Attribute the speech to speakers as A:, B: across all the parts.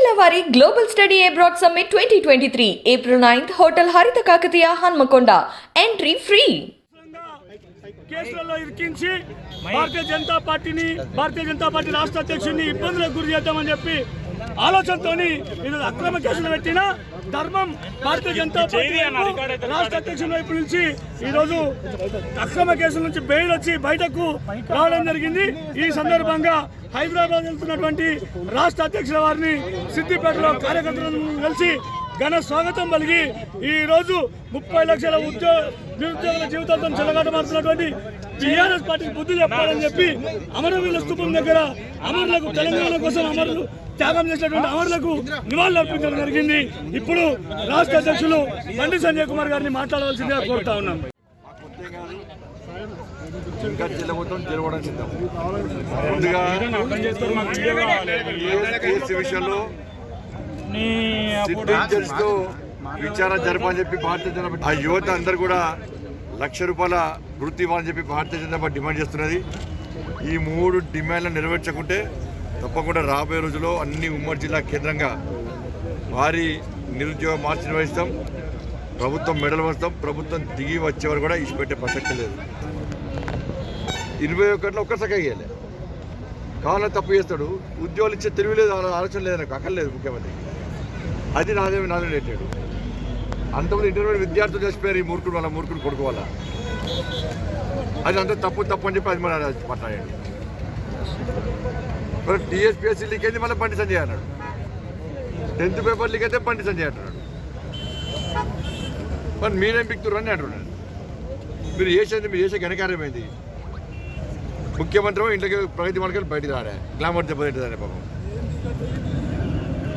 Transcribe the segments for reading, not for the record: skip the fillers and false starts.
A: India వారి global study abroad summit 2023 April 9th hotel హరిత Kakatiya Hanamkonda entry free.
B: కేసులలో ఇరికించి Bharatiya Janata party రాష్ట్ర అధ్యక్షుడిని ఇబ్బందులకు గురి చేద్దామని చెప్పి ఆలోచనతో ఈరోజు అక్రమ కేసులు పెట్టిన ధర్మం భారతీయ జనతా పార్టీ రాష్ట్ర అధ్యక్షుడి వైపు నుంచి ఈరోజు అక్రమ కేసుల నుంచి బెయిల్ వచ్చి బయటకు రావడం జరిగింది. ఈ సందర్భంగా హైదరాబాద్ వెళ్తున్నటువంటి రాష్ట్ర అధ్యక్షుల వారిని సిద్దిపేటలో కార్యకర్తలను కలిసి ఘన స్వాగతం పలికి ఈ రోజు 30 లక్షల నిరుద్యోగుల జీవితాలతో చెలగాటమాడుతున్నటువంటి టీఆర్ఎస్ పార్టీకి బుద్ధి చెప్పాలని చెప్పి అమరవీరుల స్థూపం దగ్గర అమరులకు తెలంగాణ కోసం అమరులు త్యాగం చేసినటువంటి అమరులకు నివాళులు అర్పించడం జరిగింది. ఇప్పుడు రాష్ట్ర అధ్యక్షులు బండి సంజయ్ కుమార్ గారిని మాట్లాడవలసిందిగా కోరుతా ఉన్నాం.
C: ఇంకా జిల్లబోతాం గెలవడం సిద్ధం. ముందుగా విషయంలో విచారణ జరపని చెప్పి భారతీయ జనతా పార్టీ ఆ యువత అందరూ కూడా ₹1,00,000 వృత్తి ఇవ్వాలని చెప్పి భారతీయ జనతా పార్టీ డిమాండ్ చేస్తున్నది. ఈ 3 డిమాండ్లను నెరవేర్చకుంటే తప్పకుండా రాబోయే రోజుల్లో అన్ని ఉమ్మడి జిల్లా కేంద్రంగా భారీ నిరుద్యోగ మార్చి నిర్వహిస్తాం. ప్రభుత్వం మెడలు వస్తాం. ప్రభుత్వం దిగి వచ్చేవారు కూడా ఇచ్చిపెట్టే ప్రసక్తి లేదు. 21లో ఒక్కసారి అయ్యాలి కావాలని తప్పు చేస్తాడు. ఉద్యోగాలు ఇచ్చే తెలివి లేదు, ఆలోచన లేదు, నాకు అక్కర్లేదు ముఖ్యమంత్రి. అది నాదే రేటాడు. అంతమంది ఇంటర్మీడియట్ విద్యార్థులు చచ్చిపోయారు ఈ మూర్ఖుడు వల్ల, మూర్ఖుడు కొడుకు వల్ల. అది అంత తప్పు అని చెప్పి అది మన మాట్లాడాడు. మరి టీఎస్పీఎస్సీ లీక్ అయింది, మళ్ళీ బండి సంజయ్ అన్నాడు. 10th పేపర్ లీక్ అయితే బండి సంజయ్ అంటున్నాడు. మరి మీరేం పిక్తురు అని అంటున్నాడు. మీరు చేసే ఘనకార్యమైంది. ముఖ్యమంత్రి ఇంట్లోకి ప్రగతి మార్గాలు బయటకు రాడా, గ్లామర్ దెబ్బతింటుందనే పాపం.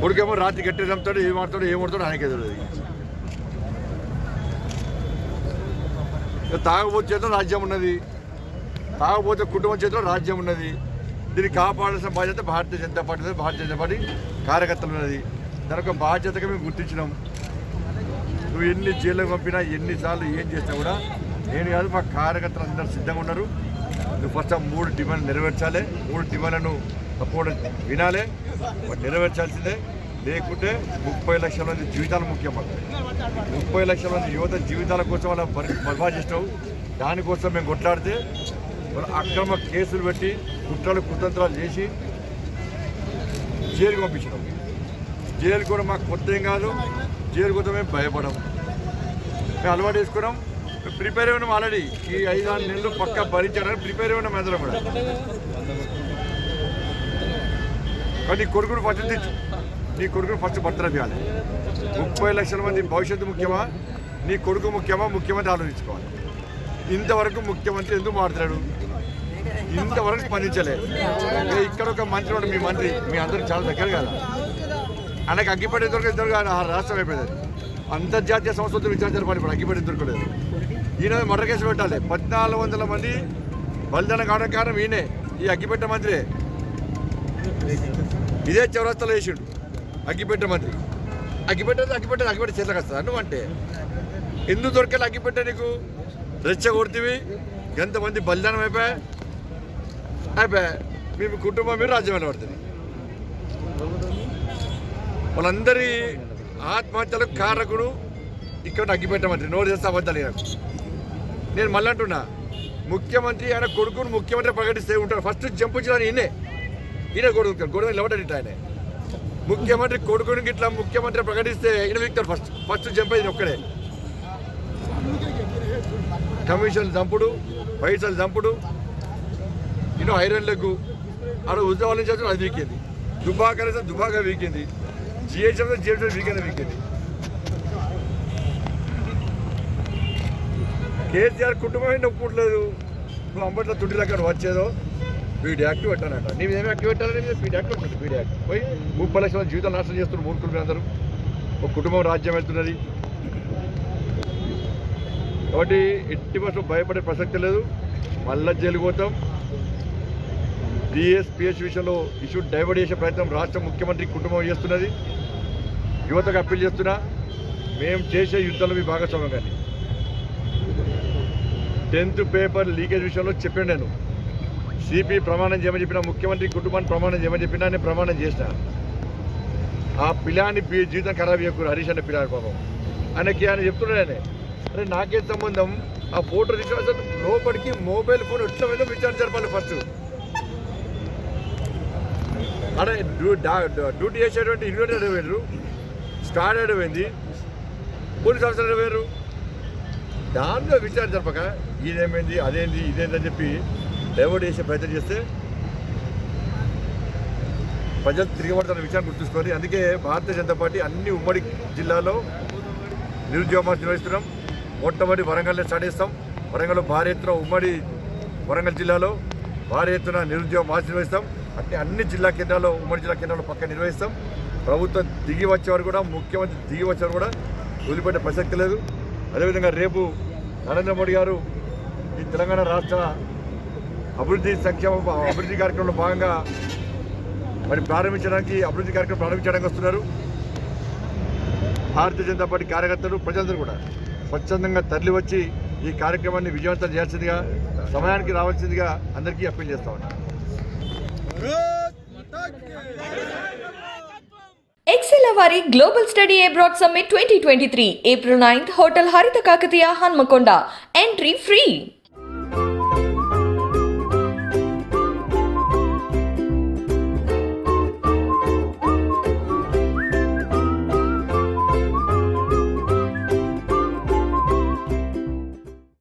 C: కొడుకేమో రాత్రి గట్టి చంపుతాడు, ఏం ఆడతాడు ఆయనకే తెలియదు. తాగబోతు చేతిలో రాజ్యం ఉన్నది, తాగబోతే కుటుంబం చేతిలో రాజ్యం ఉన్నది. దీన్ని కాపాడాల్సిన బాధ్యత భారతీయ జనతా పార్టీ కార్యకర్తలు ఉన్నది. దానికి బాధ్యతగా మేము గుర్తించినాం. నువ్వు ఎన్ని జైళ్ళకు పంపినా, ఎన్నిసార్లు ఏం చేసినా కూడా నేను కాదు, మా కార్యకర్తలు అందరూ సిద్ధంగా ఉన్నారు. నువ్వు ఫస్ట్ 3 డిమాండ్లు నెరవేర్చాలి. 3 డిమాండ్లను తప్పకుండా వినాలి, నెరవేర్చాల్సిందే. లేకుంటే 30 లక్షల మంది జీవితాలు ముఖ్యం. 30 లక్షల మంది యువత జీవితాల కోసం వాళ్ళ బర్బాద్ చేసినావు. దానికోసం మేము కొట్లాడితే అక్రమ కేసులు పెట్టి కుతంత్రాలు చేసి జైలుకి పంపించినాం. జైలు కూడా మాకు కొత్త ఏం కాదు. జైలు కోసం మేము భయపడం, మేము అలవాటు చేసుకున్నాం. ప్రిపేర్ అయినాం ఆల్రెడీ. ఈ 5-6 నెలలు పక్కా భరించడానికి ప్రిపేర్ అయినాం అందరం కూడా. కానీ నీ కొడుకును ఫస్ట్ తెచ్చు, నీ కొడుకును ఫస్ట్ బర్తరఫ్ ఇవ్వాలి. 30 లక్షల మంది భవిష్యత్తు ముఖ్యమా, నీ కొడుకు ముఖ్యమా, ముఖ్యమంత్రి ఆలోచించుకోవాలి. ఇంతవరకు ముఖ్యమంత్రి ఎందుకు మాట్లాడాడు, ఇంతవరకు స్పందించలే. ఇక్కడ ఒక మంత్రి వాడు, మీ మంత్రి మీ అందరికి చాలా దగ్గర కదా, ఆయనకు అగ్గిపెట్టి దొరకదు, రాష్ట్రం అయిపోయింది. అంతర్జాతీయ సంస్థలతో విచారణ జరపాలి. ఇప్పుడు అగ్గిపెట్టి దొరకలేదు. ఈయన మర్డర్ కేసు పెట్టాలి. 1400 మంది బలిదానం కావడం కారణం ఈయనే, ఈ అగ్గిపెట్ట మంత్రి. ఇదే చౌరస్తాలో వేసిండు అగ్గిపెట్ట మంత్రి. అగ్గిపెట్ట చేతలకు వస్తుంది నువ్వు అంటే. ఎందుకు దొరకాలి అగ్గిపెట్ట నీకు? రెచ్చగొడితివి, ఎంతమంది బలిదానం అయిపోయా మీ కుటుంబం మీరు రాజ్యం పడుతుంది. వాళ్ళందరి ఆత్మహత్యలకు కారకుడు ఇక్కడ అగ్గిపెట్ట మంత్రి. నోరు చేస్తే అబద్ధాలు నాకు. నేను మళ్ళీ అంటున్నా, ముఖ్యమంత్రి ఆయన కొడుకును ముఖ్యమంత్రి ప్రకటిస్తే ఉంటాడు. ఫస్ట్ జంపు చేయని ఈయన గొడవ నిలబడ్డాడు. ఆయన ముఖ్యమంత్రి కొడుకునికి ఇట్లా ముఖ్యమంత్రి ప్రకటిస్తే ఈయన వీక్తాడు. ఫస్ట్ జంప్ అయింది ఒక్కడే. కమిషన్ చంపుడు, పైసలు చంపుడు, ఐరన్ లెగ్గు. ఆడ ఉద్యోగాల నుంచి వచ్చి అది వీకింది. దుబాగా వీకింది. జిహెచ్ఎం వీకింది. కేసీఆర్ కుటుంబమే నొప్పుకోవట్లేదు. నువ్వు అంబట్లో తుడి రకం వచ్చేదో వీడి యాక్టివ్ పెట్టానంట. నీవేమి యాక్టివ్ పెట్టాలి? వీడి యాక్టివ్ పెట్టండి. వీడి యాక్టివ్ పోయి 30 లక్షల జీవితాలు నాశనం చేస్తున్నారు మూర్ఖులు అందరూ. ఒక కుటుంబం రాజ్యం వెళ్తున్నది. కాబట్టి ఎట్టి బస్సు భయపడే ప్రసక్తి లేదు. మళ్ళా జైలుకు పోతాం. టీఎస్పీఎస్ విషయంలో ఇష్యూ డైవర్ట్ చేసే ప్రయత్నం రాష్ట్ర ముఖ్యమంత్రి కుటుంబం చేస్తున్నది. యువతకు అప్పీల్ చేస్తున్నా, మేము చేసే యుద్ధంలో మీ భాగస్వామ్యం. కానీ 10th పేపర్ లీకేజ్ విషయంలో చెప్పాను. నేను సిపి ప్రమాణం చేయమని చెప్పిన, ముఖ్యమంత్రి కుటుంబాన్ని ప్రమాణం చేయమని చెప్పినా నేను ప్రమాణం చేసిన. ఆ పిల్లాన్ని జీవితం ఖరాబ్ చేయకూడదు హరీష్ అనే పిల్లాడు పాపం ఆయనకి ఆయన చెప్తున్నాడు అరే నాకేం సంబంధం ఆ ఫోటో తీసుకుని లోపలికి మొబైల్ ఫోన్ ఎట్లా వెళ్ళో విచారణ జరపాలి ఫస్ట్ అరే డ్యూటీ చేసేటువంటి ఇన్వర్టర్ వేరు స్టార్ట్ అడిపోయింది పోలీస్ ఆఫీసర్ అడిపోయారు దాంట్లో విచారణ జరపక ఇదేమైంది అదేంది ఇదేందని చెప్పి డైవర్ట్ చేసే ప్రయత్నం చేస్తే ప్రజలు తిరిగి పడుతున్న విషయాన్ని గుర్తుంచుకొని అందుకే భారతీయ జనతా పార్టీ అన్ని ఉమ్మడి జిల్లాలో నిరుద్యోగ మార్చ్ నిర్వహిస్తున్నాం. మొట్టమొదటి వరంగల్లో స్టార్ట్ చేస్తాం. వరంగల్లో భారీ ఎత్తున ఉమ్మడి వరంగల్ జిల్లాలో భారీ ఎత్తున నిరుద్యోగ మార్చ్ నిర్వహిస్తాం. అన్ని జిల్లా కేంద్రాల్లో ఉమ్మడి జిల్లా కేంద్రాల్లో పక్క నిర్వహిస్తాం. ప్రభుత్వం దిగి వచ్చేవారు కూడా ముఖ్యమంత్రి దిగి వచ్చేవారు కూడా వదిలిపెట్టే ప్రసక్తి లేదు. అదేవిధంగా రేపు నరేంద్ర మోడీ గారు ఈ తెలంగాణ రాష్ట్ర అభివృద్ధి కార్యక్రమంలో భాగంగా మరి అభివృద్ధి కార్యక్రమం ప్రారంభించడానికి వస్తున్నారు. భారతీయ జనతా పార్టీ కార్యకర్తలు ప్రజలందరూ కూడా స్వచ్ఛందంగా తరలి వచ్చి ఈ కార్యక్రమాన్ని విజయవంతం చేయాల్సిందిగా సమయానికి రావాల్సిందిగా అందరికీ అప్పీల్ చేస్తా ఉన్నాను.
A: ఎక్సెల్ వారి global study abroad summit 2023 April 9th hotel హరిత కాకతీయ హన్మకొండ. Entry free.